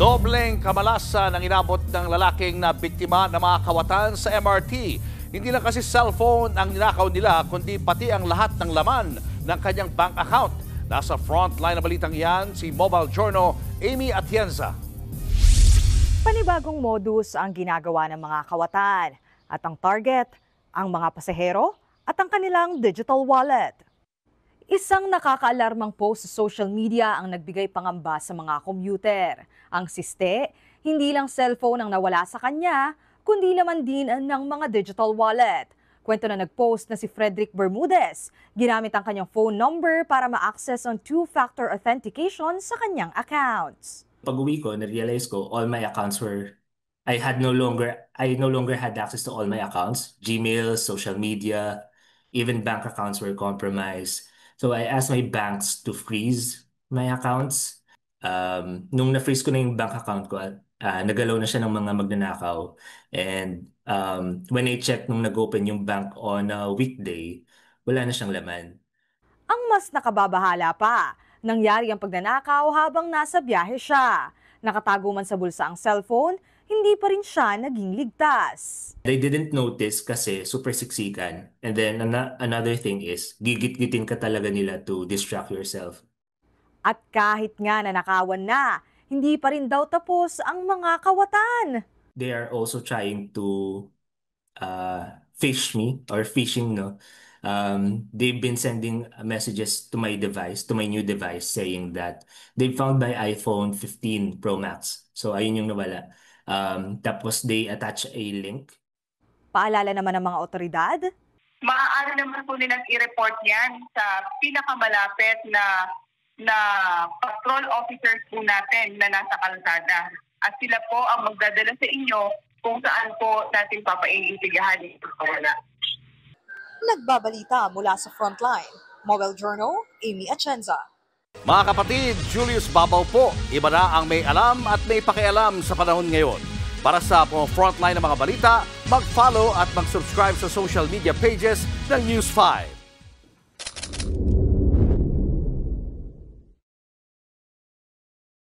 Dobleng kamalasan ang inabot ng lalaking na biktima ng mga kawatan sa MRT. Hindi lang kasi cellphone ang ninakaw nila, kundi pati ang lahat ng laman ng kanyang bank account. Nasa frontline na balitang iyan, si Mobile Journal, Amy Atienza. Panibagong modus ang ginagawa ng mga kawatan at ang target, ang mga pasahero at ang kanilang digital wallet. Isang nakakaalarmang post sa social media ang nagbigay pangamba sa mga commuter. Ang siste, hindi lang cellphone ang nawala sa kanya, kundi laman din ng mga digital wallet. Kwento na nagpost na si Frederick Bermudez. Ginamit ang kanyang phone number para ma-access ang two-factor authentication sa kanyang accounts. Pag-uwi ko, na-realize ko all my accounts were I no longer had access to all my accounts, Gmail, social media, even bank accounts were compromised. So I asked my banks to freeze my accounts. Nung na-freeze ko na yung bank account ko, nagalaw na siya ng mga magnanakaw. And when I checked nung nag-open yung bank on a weekday, wala na siyang laman. Ang mas nakababahala pa, nangyari ang pagnanakaw habang nasa biyahe siya. Nakatago man sa bulsa ang cellphone, hindi pa rin siya naging ligtas. They didn't notice kasi super siksikan. And then another thing is, gigit-gitin ka talaga nila to distract yourself. At kahit nga nanakawan na, hindi pa rin daw tapos ang mga kawatan. They are also trying to fish me or phishing, no? They've been sending messages to my device, to my new device, saying that they found my iPhone 15 Pro Max. So ayun yung nawala. Tapos they attach a link. Paalala naman ng mga otoridad, maaari naman po nilang i-report yan sa pinakamalapit na patrol officers po natin na nasa kalsada. At sila po ang magdadala sa inyo kung saan po natin papaiimbestigahan ito. Nagbabalita mula sa frontline. Mobile Journal, Amy Atienza. Mga kapatid, Julius Babaw po. Iba na ang may alam at may pakialam sa panahon ngayon. Para sa frontline ng mga balita, mag-follow at mag-subscribe sa social media pages ng News 5.